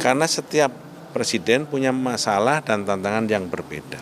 Karena setiap presiden punya masalah dan tantangan yang berbeda.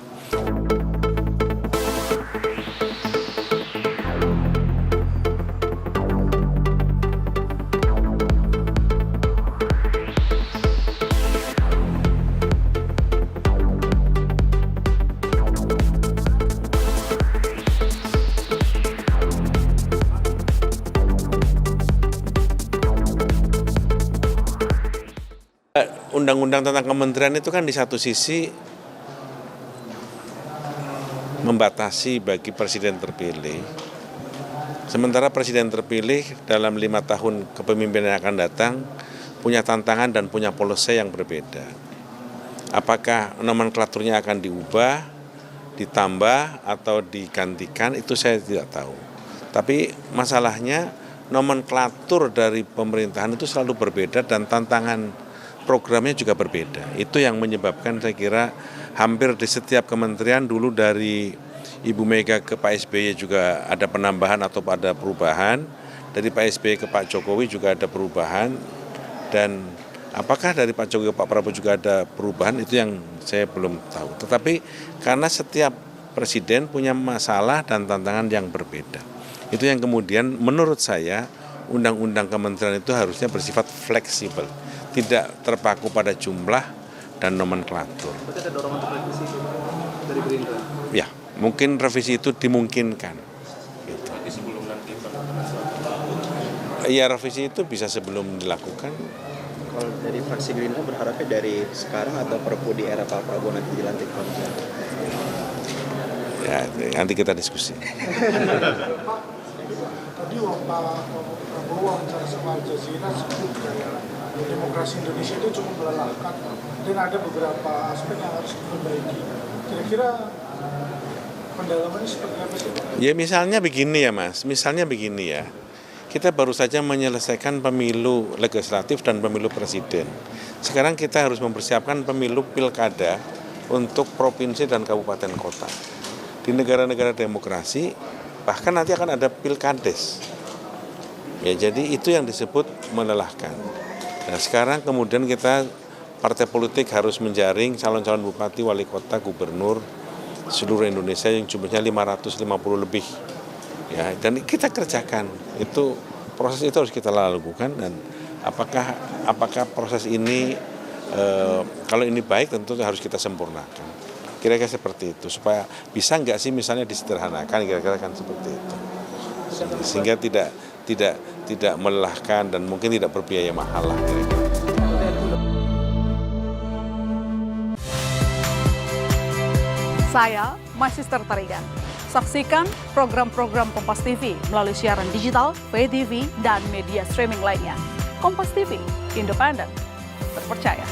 Undang-undang tentang kementerian itu kan di satu sisi membatasi bagi presiden terpilih. Sementara presiden terpilih dalam 5 tahun kepemimpinan yang akan datang punya tantangan dan punya policy yang berbeda. Apakah nomenklaturnya akan diubah, ditambah atau digantikan, itu saya tidak tahu. Tapi masalahnya nomenklatur dari pemerintahan itu selalu berbeda dan tantangan programnya juga berbeda. Itu yang menyebabkan saya kira hampir di setiap kementerian dulu dari Ibu Mega ke Pak SBY juga ada penambahan atau ada perubahan. Dari Pak SBY ke Pak Jokowi juga ada perubahan. Dan apakah dari Pak Jokowi ke Pak Prabowo juga ada perubahan, itu yang saya belum tahu. Tetapi karena setiap presiden punya masalah dan tantangan yang berbeda. Itu yang kemudian menurut saya undang-undang kementerian itu harusnya bersifat fleksibel, tidak terpaku pada jumlah dan nomenklatur. Berarti ada dorongan untuk revisi dari Gerindra? Ya, mungkin revisi itu dimungkinkan. Gitu. Sebelum nanti Ya, revisi itu bisa sebelum dilakukan. Kalau dari fraksi Gerindra berharapnya dari sekarang atau Perpu di era Pak Prabowo nanti dilantik? Ya, nanti kita diskusi. Tadi Pak Prabowo bicara sama Al Jazeera sebut demokrasi Indonesia itu cukup melelahkan dan ada beberapa aspek yang harus diperbaiki. Kira-kira pendalamannya seperti apa sih? Ya misalnya begini ya Mas, misalnya begini ya. Kita baru saja menyelesaikan pemilu legislatif dan pemilu presiden. Sekarang kita harus mempersiapkan pemilu pilkada untuk provinsi dan kabupaten kota. Di negara-negara demokrasi bahkan nanti akan ada pilkades. Ya, jadi itu yang disebut melelahkan. Nah, sekarang kemudian kita partai politik harus menjaring calon-calon bupati, wali kota, gubernur seluruh Indonesia yang jumlahnya 550 lebih. Ya, dan kita kerjakan. Itu proses itu harus kita lakukan dan apakah proses ini kalau ini baik tentu harus kita sempurnakan. Kira-kira seperti itu supaya bisa nggak sih misalnya disederhanakan, kira-kira kan seperti itu. Sehingga tidak melelahkan dan mungkin tidak berbiaya mahal lah kira-kira. Saya Magister Tarigan. Saksikan program-program Kompas TV melalui siaran digital, pay TV, dan media streaming lainnya. Kompas TV, independen, terpercaya.